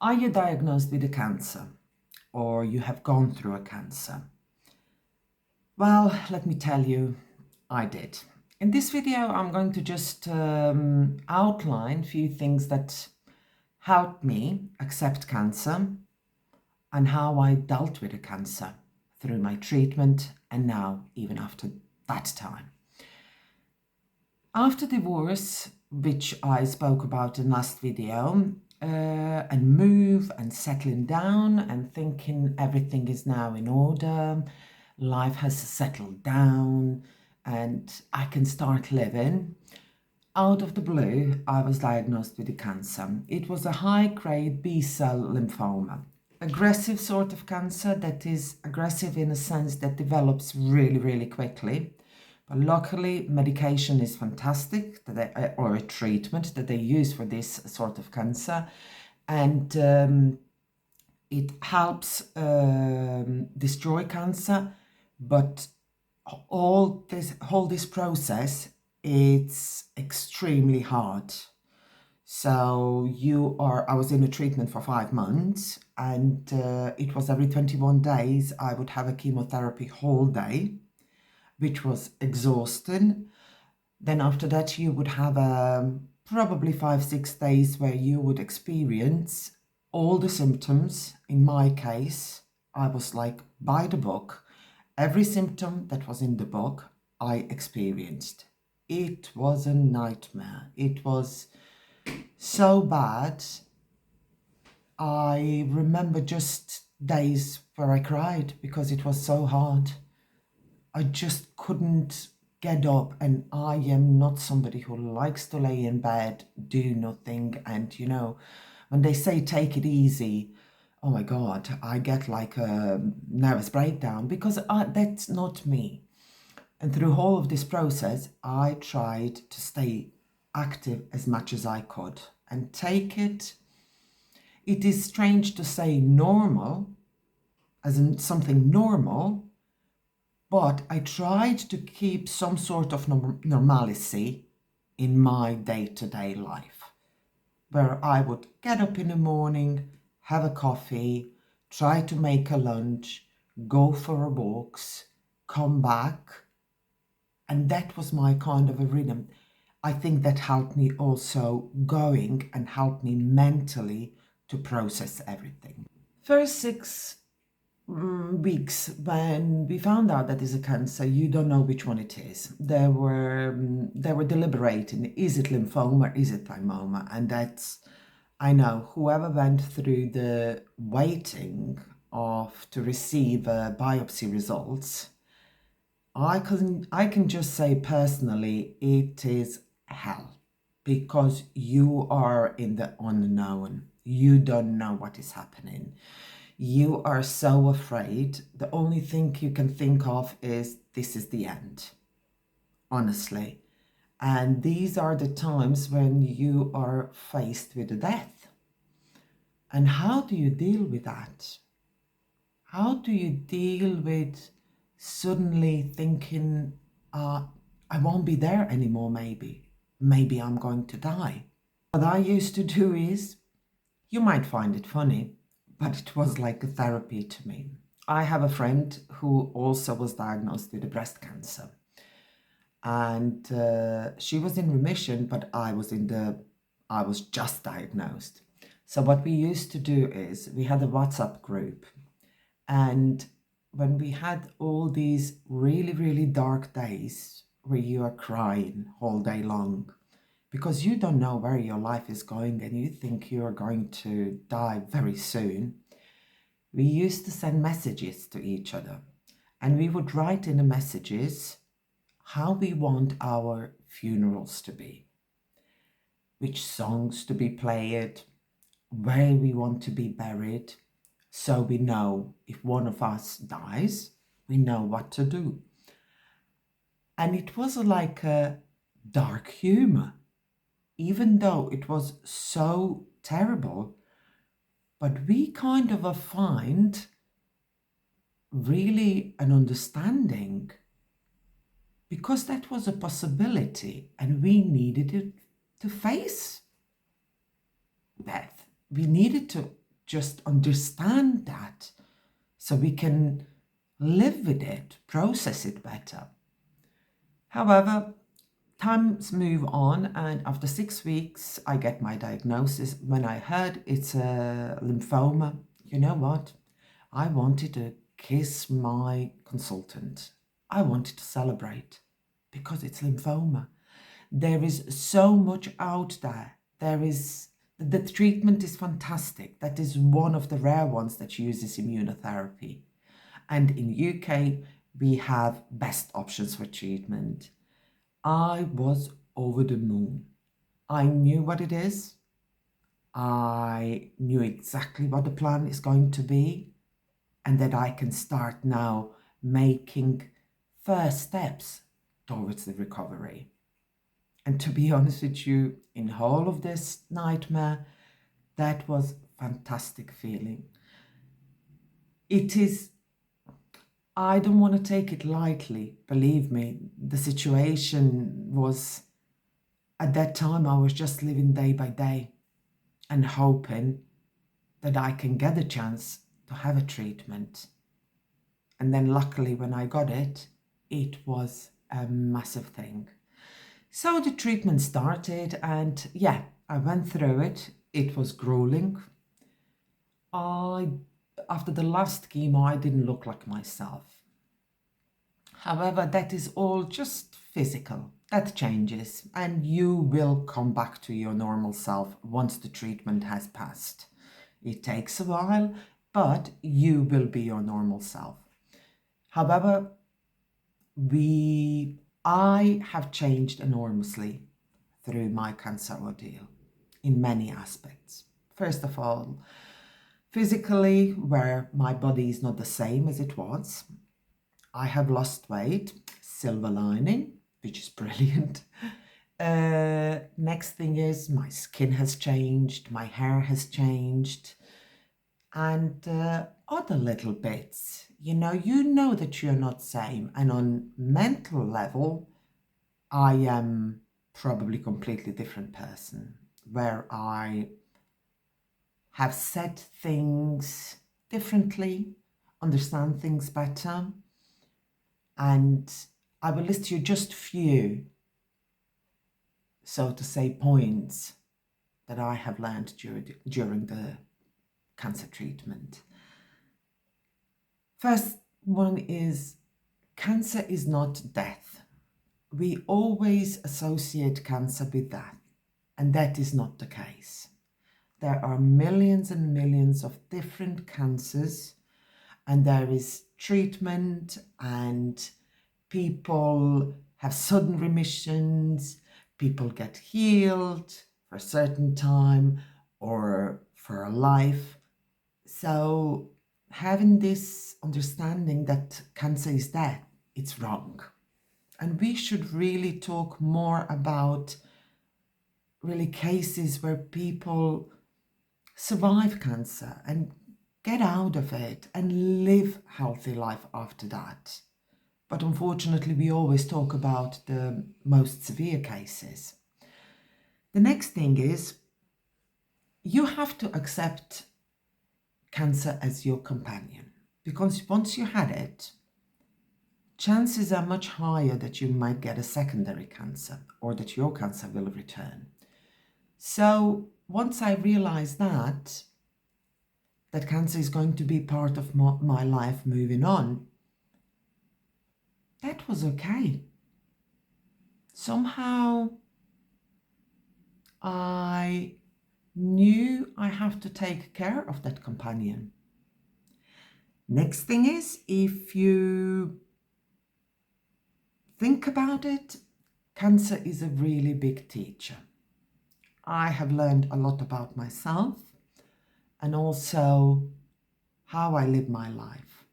Are you diagnosed with a cancer or you have gone through a cancer? Well, let me tell you, I did. In this video, I'm going to just outline a few things that helped me accept cancer and how I dealt with the cancer through my treatment and now even after that time. After divorce, which I spoke about in last video, and move and settling down and thinking everything is now in order, life has settled down and I can start living. Out of the blue, I was diagnosed with a cancer. It was a high-grade B-cell lymphoma. Aggressive sort of cancer that is aggressive in a sense that develops really, really quickly. But luckily, medication is fantastic, or a treatment that they use for this sort of cancer. And it helps destroy cancer, but all this process, it's extremely hard. So I was in a treatment for 5 months, and it was every 21 days I would have a chemotherapy whole day, which was exhausting. Then after that you would have probably 5-6 days where you would experience all the symptoms. In my case, I was like by the book. Every symptom that was in the book, I experienced. It was a nightmare. It was so bad. I remember just days where I cried because it was so hard. I just couldn't get up, and I am not somebody who likes to lay in bed, do nothing, and when they say take it easy, oh my God, I get like a nervous breakdown because that's not me. And through all of this process, I tried to stay active as much as I could and take it. It is strange to say normal, as in something normal, but I tried to keep some sort of normalcy in my day-to-day life, where I would get up in the morning, have a coffee, try to make a lunch, go for walks, come back. And that was my kind of a rhythm. I think that helped me also going and helped me mentally to process everything. First 6 weeks when we found out that it's a cancer, you don't know which one it is. They were deliberating, is it lymphoma, is it thymoma? And I know whoever went through the waiting to receive biopsy results, I can just say personally, it is hell, because you are in the unknown. You don't know what is happening. You are so afraid. The only thing you can think of is this is the end, honestly. And these are the times when you are faced with death. And how do you deal with that? How do you deal with suddenly thinking, I won't be there anymore, maybe. Maybe I'm going to die. What I used to do is, you might find it funny, but it was like a therapy to me. I have a friend who also was diagnosed with breast cancer. And she was in remission, but I was just diagnosed. So what we used to do is we had a WhatsApp group, and when we had all these really, really dark days where you are crying all day long because you don't know where your life is going and you think you are going to die very soon, we used to send messages to each other, and we would write in the messages how we want our funerals to be, which songs to be played, where we want to be buried, so we know if one of us dies, we know what to do. And it was like a dark humor, even though it was so terrible, but we kind of find really an understanding, because that was a possibility and we needed it to face death. We needed to just understand that so we can live with it, process it better. However, times move on, and after 6 weeks, I get my diagnosis. When I heard it's a lymphoma, you know what? I wanted to kiss my consultant. I wanted to celebrate because it's lymphoma. There is so much out there. The treatment is fantastic. That is one of the rare ones that uses immunotherapy. And in UK, we have best options for treatment. I was over the moon. I knew what it is. I knew exactly what the plan is going to be, and that I can start now making first steps towards the recovery. And to be honest with you, in all of this nightmare, that was a fantastic feeling. It is, I don't want to take it lightly, believe me. The situation was, at that time, I was just living day by day and hoping that I can get a chance to have a treatment. And then luckily when I got it, it was a massive thing. So the treatment started, and yeah, I went through it. It was grueling. After the last chemo, I didn't look like myself. However, that is all just physical. That changes, and you will come back to your normal self once the treatment has passed. It takes a while, but you will be your normal self. However, I have changed enormously through my cancer ordeal in many aspects. First of all, physically, where my body is not the same as it was. I have lost weight, silver lining, which is brilliant. Next thing is my skin has changed, my hair has changed, and other little bits. You know that you're not same. And on mental level, I am probably completely different person, where I have said things differently, understand things better. And I will list you just few, so to say, points that I have learned during the cancer treatment. First one is, cancer is not death. We always associate cancer with that, and that is not the case. There are millions and millions of different cancers, and there is treatment, and people have sudden remissions, people get healed for a certain time or for a life. So having this understanding that cancer is death, it's wrong. And we should really talk more about really cases where people survive cancer and get out of it and live healthy life after that. But unfortunately, we always talk about the most severe cases. The next thing is, you have to accept cancer as your companion, because once you had it, chances are much higher that you might get a secondary cancer or that your cancer will return. So once I realized that cancer is going to be part of my life moving on, that was okay. Somehow I knew I have to take care of that companion. Next thing is, if you think about it, cancer is a really big teacher. I have learned a lot about myself and also how I live my life.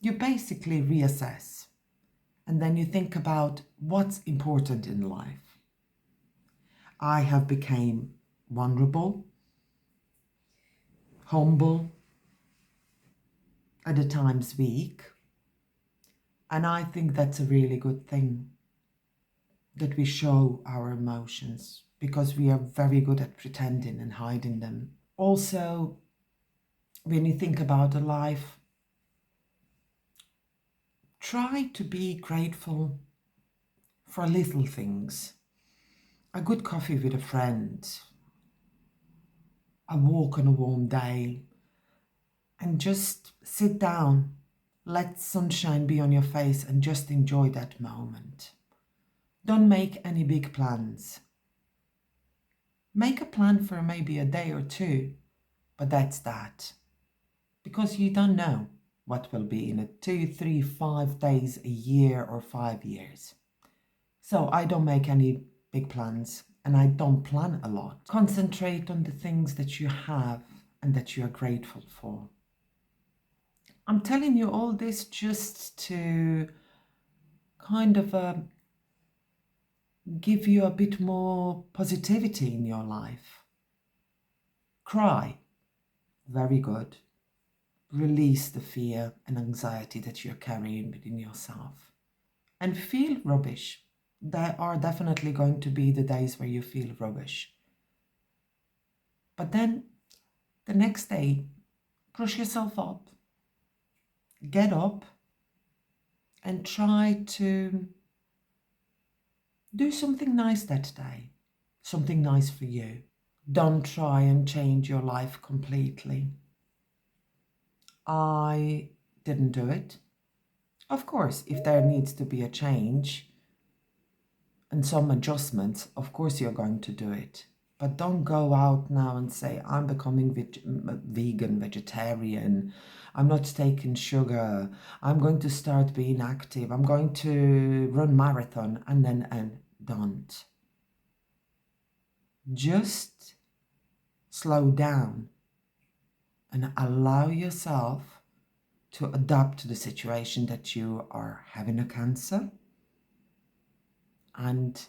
You basically reassess, and then you think about what's important in life. I have become vulnerable, humble, at times weak, and I think that's a really good thing, that we show our emotions, because we are very good at pretending and hiding them. Also, when you think about a life, try to be grateful for little things. A good coffee with a friend, a walk on a warm day, and just sit down, let sunshine be on your face and just enjoy that moment. Don't make any big plans. Make a plan for maybe a day or two, but that's that. Because you don't know what will be in it 2, 3, 5 days, a year, or 5 years. So I don't make any big plans and I don't plan a lot. Concentrate on the things that you have and that you are grateful for. I'm telling you all this just to kind of give you a bit more positivity in your life. Cry. Very good. Release the fear and anxiety that you're carrying within yourself. And feel rubbish. There are definitely going to be the days where you feel rubbish. But then the next day, brush yourself up. Get up and try to do something nice that day. Something nice for you. Don't try and change your life completely. I didn't do it. Of course, if there needs to be a change and some adjustments, of course you're going to do it. But don't go out now and say, I'm becoming vegan, vegetarian, I'm not taking sugar, I'm going to start being active, I'm going to run marathon, and don't. Just slow down and allow yourself to adapt to the situation that you are having a cancer and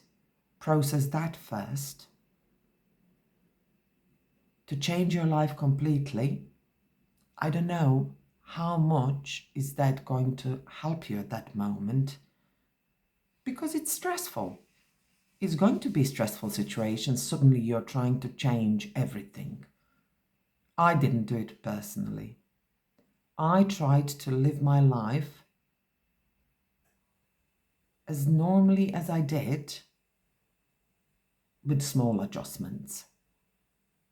process that first. To change your life completely, I don't know how much is that going to help you at that moment, because it's stressful. It's going to be stressful situations. Suddenly you're trying to change everything. I didn't do it personally. I tried to live my life as normally as I did, with small adjustments.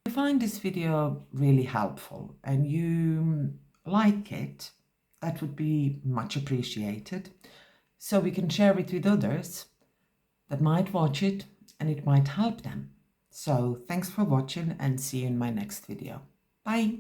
If you find this video really helpful and you like it, that would be much appreciated, so we can share it with others that might watch it and it might help them. So thanks for watching and see you in my next video. Bye!